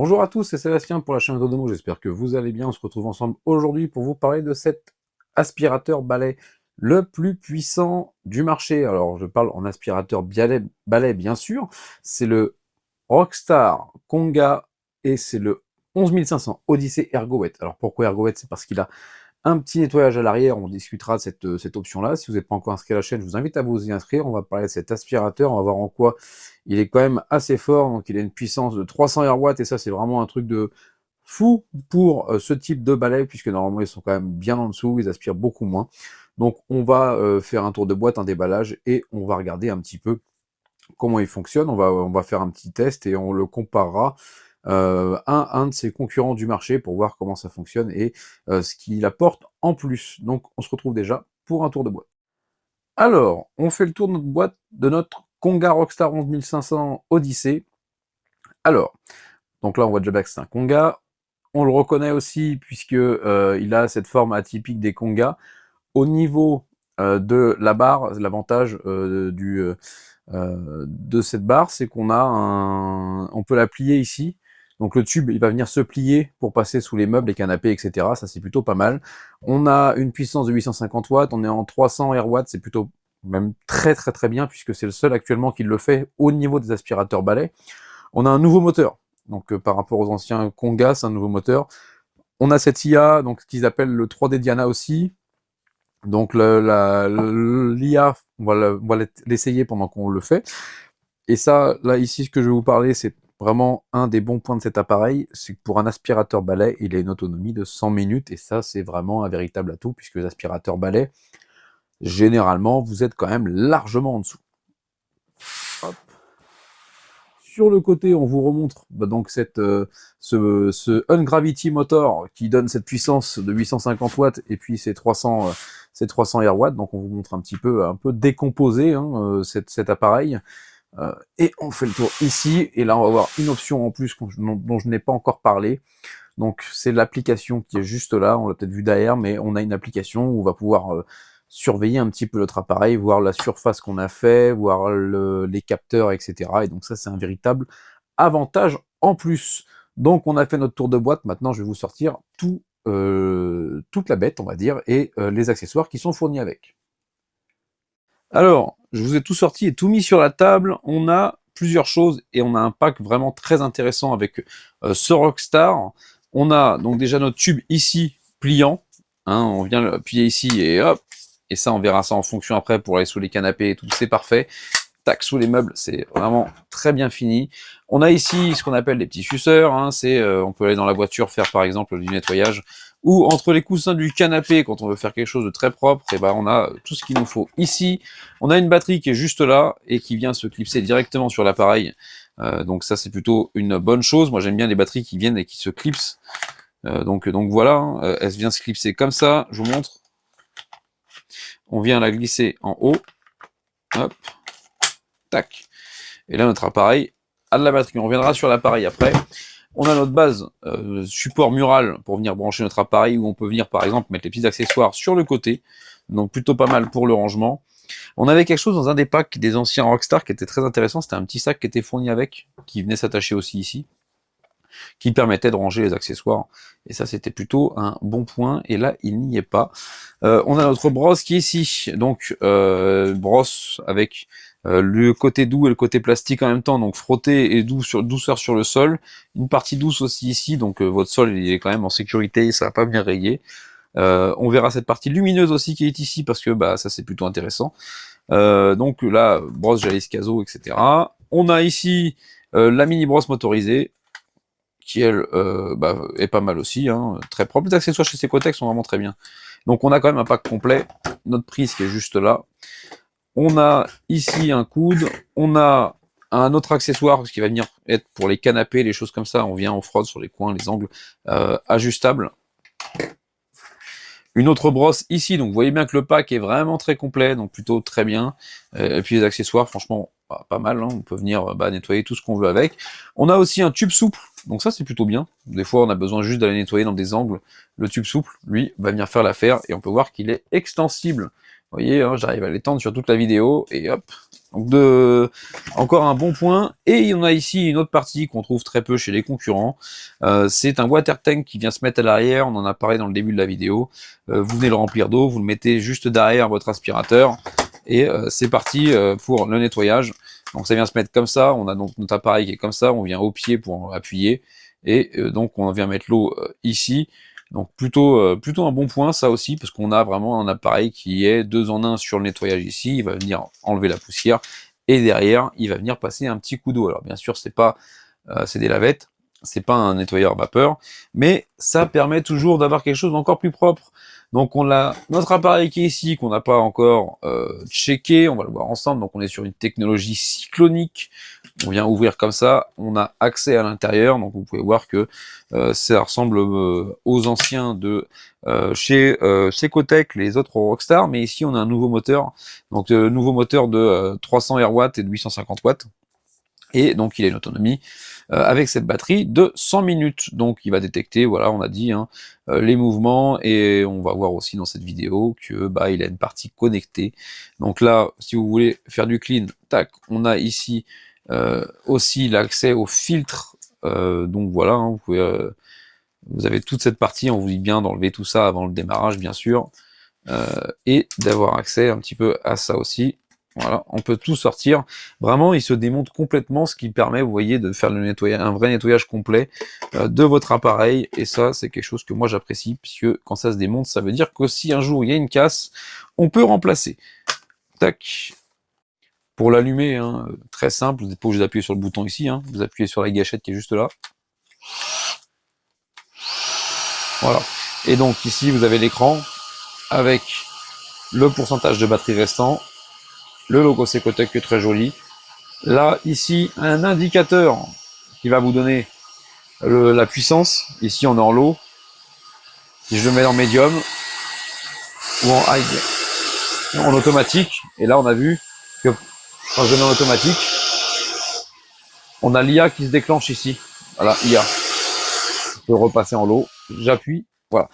Bonjour à tous, c'est Sébastien pour la chaîne Autodomo, j'espère que vous allez bien. On se retrouve ensemble aujourd'hui pour vous parler de cet aspirateur balai le plus puissant du marché. Alors je parle en aspirateur balai bien sûr, c'est le Rockstar Konga et c'est le 11500 Odyssey Ergowet. Alors pourquoi Ergowet? C'est parce qu'il a un petit nettoyage à l'arrière, on discutera de cette option-là. Si vous n'êtes pas encore inscrit à la chaîne, je vous invite à vous y inscrire. On va parler de cet aspirateur, on va voir en quoi il est quand même assez fort. Donc il a une puissance de 300 Rw et ça c'est vraiment un truc de fou pour ce type de balai, puisque normalement ils sont quand même bien en dessous, ils aspirent beaucoup moins. Donc on va faire un tour de boîte, un déballage, et on va regarder un petit peu comment il fonctionne. On va faire un petit test et on le comparera à un de ses concurrents du marché pour voir comment ça fonctionne et ce qu'il apporte en plus. Donc on se retrouve déjà pour un tour de boîte. Alors, on fait le tour de notre boîte de notre Konga Rockstar 11500 Odyssey. Alors, donc là on voit déjà que c'est un Konga. On le reconnaît aussi puisque il a cette forme atypique des Konga. Au niveau de la barre, l'avantage de cette barre, c'est qu'on a on peut la plier ici. Donc le tube, il va venir se plier pour passer sous les meubles, les canapés, etc. Ça, c'est plutôt pas mal. On a une puissance de 850 watts, on est en 300 Rw, c'est plutôt même très bien, puisque c'est le seul actuellement qui le fait au niveau des aspirateurs balais. On a un nouveau moteur. Donc par rapport aux anciens Konga, c'est un nouveau moteur. On a cette IA, donc ce qu'ils appellent le 3D Diana aussi. Donc l'IA, on va l'essayer pendant qu'on le fait. Et ça, là, ici, ce que je vais vous parler, c'est vraiment un des bons points de cet appareil, c'est que pour un aspirateur balai, il a une autonomie de 100 minutes, et ça, c'est vraiment un véritable atout, puisque les aspirateurs balai, généralement, vous êtes quand même largement en dessous. Hop. Sur le côté, on vous remontre donc ce Ungravity Motor qui donne cette puissance de 850 watts et puis ces 300 Rw. Donc on vous montre un peu décomposé cet appareil. Et on fait le tour ici, et là on va voir une option en plus dont je n'ai pas encore parlé. Donc c'est l'application qui est juste là, on l'a peut-être vu derrière, mais on a une application où on va pouvoir surveiller un petit peu notre appareil, voir la surface qu'on a fait, voir les capteurs, etc. Et donc ça c'est un véritable avantage en plus. Donc on a fait notre tour de boîte, maintenant je vais vous sortir toute la bête, on va dire, et les accessoires qui sont fournis avec. Alors, je vous ai tout sorti et tout mis sur la table. On a plusieurs choses et on a un pack vraiment très intéressant avec ce Rockstar. On a donc déjà notre tube ici pliant. Hein, on vient l'appuyer ici et hop. Et ça, on verra ça en fonction après pour aller sous les canapés et tout. C'est parfait. Tac, sous les meubles, c'est vraiment très bien fini. On a ici ce qu'on appelle des petits suceurs. Hein, on peut aller dans la voiture faire par exemple du nettoyage. Ou entre les coussins du canapé, quand on veut faire quelque chose de très propre, et ben on a tout ce qu'il nous faut ici. On a une batterie qui est juste là et qui vient se clipser directement sur l'appareil. Donc ça c'est plutôt une bonne chose. Moi j'aime bien les batteries qui viennent et qui se clipsent. Donc voilà, hein, elle vient se clipser comme ça. Je vous montre. On vient la glisser en haut. Hop. Tac. Et là notre appareil a de la batterie. On reviendra sur l'appareil après. On a notre base support mural pour venir brancher notre appareil, où on peut venir par exemple mettre les petits accessoires sur le côté, donc plutôt pas mal pour le rangement. On avait quelque chose dans un des packs des anciens Rockstar qui était très intéressant, c'était un petit sac qui était fourni avec, qui venait s'attacher aussi ici, qui permettait de ranger les accessoires, et ça c'était plutôt un bon point, et là il n'y est pas. On a notre brosse qui est ici, donc brosse avec le côté doux et le côté plastique en même temps, donc frotter et douceur sur le sol, une partie douce aussi ici, donc votre sol il est quand même en sécurité, ça va pas venir rayer. On verra cette partie lumineuse aussi qui est ici, parce que bah ça c'est plutôt intéressant. Donc là, brosse Jalis Caso, etc. On a ici la mini brosse motorisée, qui elle est pas mal aussi, hein, très propre. Les accessoires chez Secotex sont vraiment très bien. Donc on a quand même un pack complet, notre prise qui est juste là. On a ici un coude, on a un autre accessoire qui va venir être pour les canapés, les choses comme ça, on vient, on frotte sur les coins, les angles ajustables. Une autre brosse ici, donc vous voyez bien que le pack est vraiment très complet, donc plutôt très bien. Et puis les accessoires, franchement, pas mal, hein, on peut venir nettoyer tout ce qu'on veut avec. On a aussi un tube souple, donc ça c'est plutôt bien. Des fois on a besoin juste d'aller nettoyer dans des angles. Le tube souple, lui, va venir faire l'affaire, et on peut voir qu'il est extensible. Vous voyez, hein, j'arrive à l'étendre sur toute la vidéo, et hop, Donc encore un bon point. Et il y en a ici une autre partie qu'on trouve très peu chez les concurrents. C'est un water tank qui vient se mettre à l'arrière. On en a parlé dans le début de la vidéo. Vous venez le remplir d'eau, vous le mettez juste derrière votre aspirateur. Et c'est parti pour le nettoyage. Donc ça vient se mettre comme ça. On a donc notre appareil qui est comme ça. On vient au pied pour appuyer. Et donc on vient mettre l'eau ici. Donc plutôt un bon point ça aussi, parce qu'on a vraiment un appareil qui est 2 en 1 sur le nettoyage ici. Il va venir enlever la poussière et derrière il va venir passer un petit coup d'eau. Alors bien sûr c'est pas c'est des lavettes, c'est pas un nettoyeur vapeur, mais ça permet toujours d'avoir quelque chose d'encore plus propre. Donc on a notre appareil qui est ici, qu'on n'a pas encore checké, on va le voir ensemble. Donc on est sur une technologie cyclonique. On vient ouvrir comme ça, on a accès à l'intérieur, donc vous pouvez voir que ça ressemble aux anciens de chez Secotech, les autres Rockstar, mais ici on a un nouveau moteur, donc nouveau moteur de 300 RW et de 850 watts, et donc il a une autonomie avec cette batterie de 100 minutes, donc il va détecter, voilà, on a dit, hein, les mouvements, et on va voir aussi dans cette vidéo que bah il a une partie connectée. Donc là, si vous voulez faire du clean, tac, on a ici aussi l'accès au filtre, donc voilà, hein, vous pouvez, vous avez toute cette partie, on vous dit bien d'enlever tout ça avant le démarrage bien sûr, et d'avoir accès un petit peu à ça aussi. Voilà, on peut tout sortir. Vraiment, il se démonte complètement, ce qui permet, vous voyez, de faire le nettoyage, un vrai nettoyage complet de votre appareil. Et ça, c'est quelque chose que moi j'apprécie, puisque quand ça se démonte, ça veut dire que si un jour il y a une casse, on peut remplacer. Tac. Pour l'allumer, hein, très simple, vous n'êtes pas obligé d'appuyer sur le bouton ici, hein, vous appuyez sur la gâchette qui est juste là. Voilà. Et donc ici, vous avez l'écran avec le pourcentage de batterie restant, le logo Secotech qui est très joli. Là, ici, un indicateur qui va vous donner la puissance. Ici, on est en low. Si je le mets en médium ou en high, en automatique, et là, on a vu que quand je le mets en automatique, on a l'IA qui se déclenche ici. Voilà, IA. Je peux repasser en low. J'appuie. Voilà.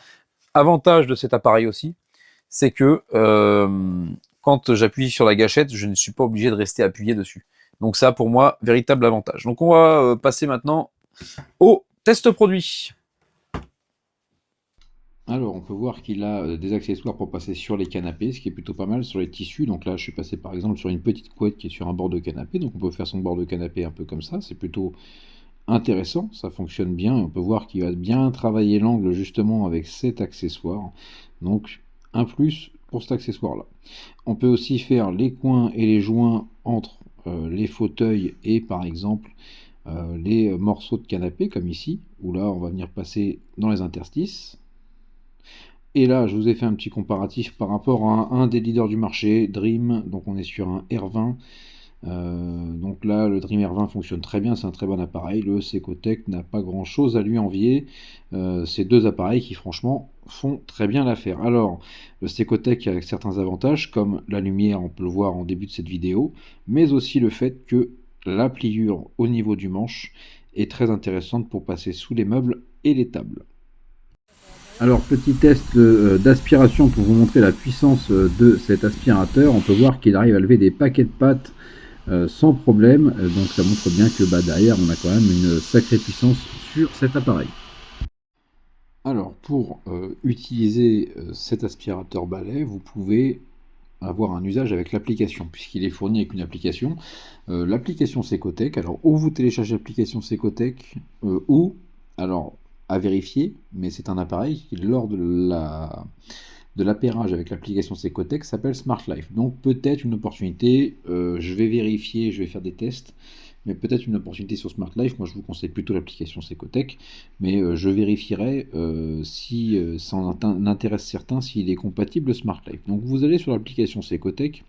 Avantage de cet appareil aussi, c'est que quand j'appuie sur la gâchette, je ne suis pas obligé de rester appuyé dessus. Donc ça, pour moi, véritable avantage. Donc on va passer maintenant au test produit. Alors, on peut voir qu'il a des accessoires pour passer sur les canapés, ce qui est plutôt pas mal, sur les tissus. Donc là, je suis passé par exemple sur une petite couette qui est sur un bord de canapé. Donc on peut faire son bord de canapé un peu comme ça. C'est plutôt intéressant, ça fonctionne bien. On peut voir qu'il va bien travailler l'angle justement avec cet accessoire. Donc un plus pour cet accessoire là. On peut aussi faire les coins et les joints entre les fauteuils et par exemple les morceaux de canapé comme ici, où là on va venir passer dans les interstices. Et là je vous ai fait un petit comparatif par rapport à un des leaders du marché, Dream. Donc on est sur un R20. Donc là, le Dream R20 fonctionne très bien, c'est un très bon appareil. Le Secotech n'a pas grand chose à lui envier. Ces deux appareils qui, franchement, font très bien l'affaire. Alors, le Secotech a certains avantages, comme la lumière, on peut le voir en début de cette vidéo, mais aussi le fait que la pliure au niveau du manche est très intéressante pour passer sous les meubles et les tables. Alors, petit test d'aspiration pour vous montrer la puissance de cet aspirateur. On peut voir qu'il arrive à lever des paquets de pâtes sans problème, donc ça montre bien que derrière on a quand même une sacrée puissance sur cet appareil. Alors pour utiliser cet aspirateur balai, vous pouvez avoir un usage avec l'application, puisqu'il est fourni avec une application, l'application Secotech. Alors ou vous téléchargez l'application Secotech, ou alors à vérifier, mais c'est un appareil qui lors de l'appairage avec l'application Secotech s'appelle Smart Life. Donc peut-être une opportunité, je vais vérifier, je vais faire des tests, mais peut-être une opportunité sur Smart Life. Moi je vous conseille plutôt l'application Secotech, mais je vérifierai si ça en intéresse certains, s'il est compatible Smart Life. Donc vous allez sur l'application Secotech,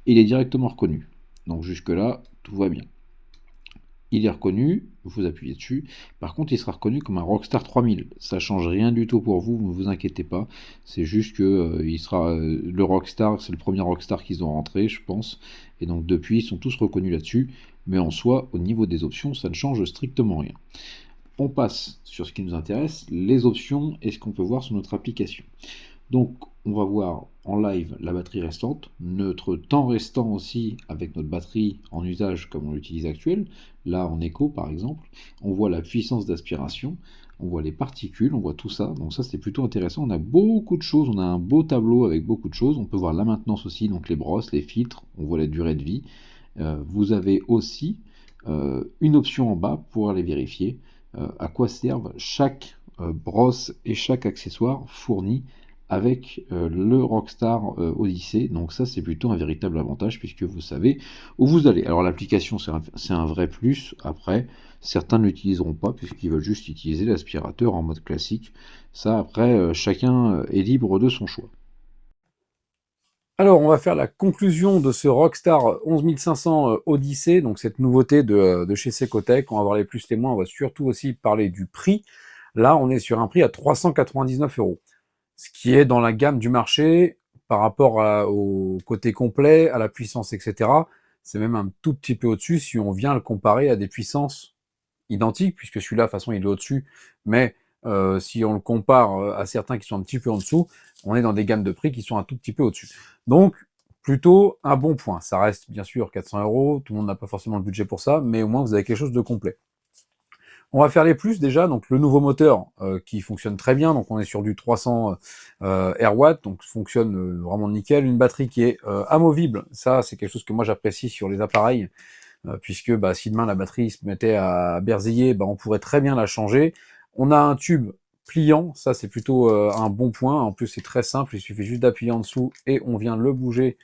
il est directement reconnu. Donc jusque là, tout va bien. Il est reconnu, vous appuyez dessus. Par contre, il sera reconnu comme un Rockstar 3000. Ça change rien du tout pour vous, ne vous inquiétez pas. C'est juste que il sera le Rockstar, c'est le premier Rockstar qu'ils ont rentré, je pense. Et donc depuis, ils sont tous reconnus là-dessus. Mais en soi, au niveau des options, ça ne change strictement rien. On passe sur ce qui nous intéresse, les options et ce qu'on peut voir sur notre application. Donc, on va voir en live la batterie restante, notre temps restant aussi avec notre batterie en usage comme on l'utilise actuel, là en écho par exemple, on voit la puissance d'aspiration, on voit les particules, on voit tout ça, donc ça c'est plutôt intéressant, on a beaucoup de choses, on a un beau tableau avec beaucoup de choses, on peut voir la maintenance aussi, donc les brosses, les filtres, on voit la durée de vie. Vous avez aussi une option en bas pour aller vérifier à quoi servent chaque brosse et chaque accessoire fourni avec le Rockstar Odyssey. Donc ça c'est plutôt un véritable avantage puisque vous savez où vous allez. Alors l'application c'est un vrai plus. Après certains ne l'utiliseront pas puisqu'ils veulent juste utiliser l'aspirateur en mode classique. Ça après chacun est libre de son choix. Alors, on va faire la conclusion de ce Rockstar 11500 Odyssey, donc cette nouveauté de chez Secotech. On va voir les plus, les moins, on va surtout aussi parler du prix. Là, on est sur un prix à 399 euros, ce qui est dans la gamme du marché par rapport au côté complet, à la puissance, etc. C'est même un tout petit peu au-dessus si on vient le comparer à des puissances identiques, puisque celui-là, de toute façon, il est au-dessus, mais si on le compare à certains qui sont un petit peu en dessous, on est dans des gammes de prix qui sont un tout petit peu au-dessus. Donc, plutôt un bon point. Ça reste bien sûr 400 euros, tout le monde n'a pas forcément le budget pour ça, mais au moins vous avez quelque chose de complet. On va faire les plus déjà, donc le nouveau moteur qui fonctionne très bien, donc on est sur du 300 Airwatt, donc fonctionne vraiment nickel. Une batterie qui est amovible, ça c'est quelque chose que moi j'apprécie sur les appareils, puisque bah, si demain la batterie se mettait à berziller, bah, on pourrait très bien la changer. On a un tube pliant, ça c'est plutôt un bon point, en plus c'est très simple, il suffit juste d'appuyer en dessous et on vient le bouger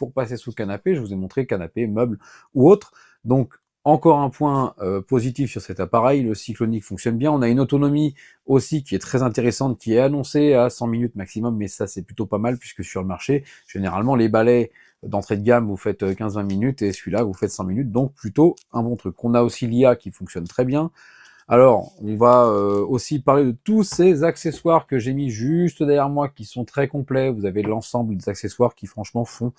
pour passer sous le canapé. Je vous ai montré canapé, meuble ou autre. Donc encore un point positif sur cet appareil, le cyclonique fonctionne bien. On a une autonomie aussi qui est très intéressante, qui est annoncée à 100 minutes maximum, mais ça c'est plutôt pas mal puisque sur le marché, généralement les balais d'entrée de gamme, vous faites 15-20 minutes et celui-là, vous faites 100 minutes, donc plutôt un bon truc. On a aussi l'IA qui fonctionne très bien. Alors, on va aussi parler de tous ces accessoires que j'ai mis juste derrière moi, qui sont très complets. Vous avez l'ensemble des accessoires qui, franchement, font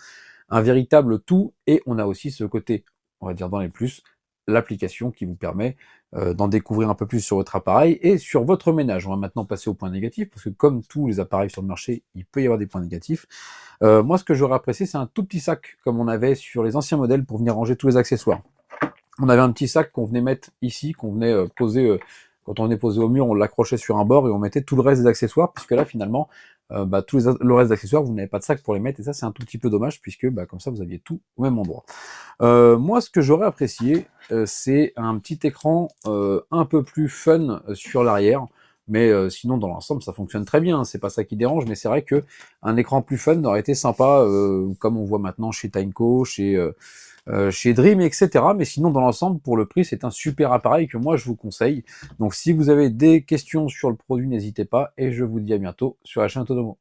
un véritable tout. Et on a aussi ce côté, on va dire dans les plus, l'application qui vous permet d'en découvrir un peu plus sur votre appareil et sur votre ménage. On va maintenant passer au point négatif, parce que comme tous les appareils sur le marché, il peut y avoir des points négatifs. Moi, ce que j'aurais apprécié, c'est un tout petit sac, comme on avait sur les anciens modèles, pour venir ranger tous les accessoires. On avait un petit sac qu'on venait mettre ici, qu'on venait poser, quand on venait poser au mur, on l'accrochait sur un bord et on mettait tout le reste des accessoires, puisque là, finalement, bah, le reste des accessoires, vous n'avez pas de sac pour les mettre, et ça, c'est un tout petit peu dommage, puisque bah, comme ça, vous aviez tout au même endroit. Moi, ce que j'aurais apprécié, c'est un petit écran un peu plus fun sur l'arrière, mais sinon, dans l'ensemble, ça fonctionne très bien, c'est pas ça qui dérange, mais c'est vrai que un écran plus fun aurait été sympa, comme on voit maintenant chez Timeco, chez Dream, etc. Mais sinon, dans l'ensemble, pour le prix, c'est un super appareil que moi, je vous conseille. Donc, si vous avez des questions sur le produit, n'hésitez pas, et je vous dis à bientôt sur la chaîne Autodomo.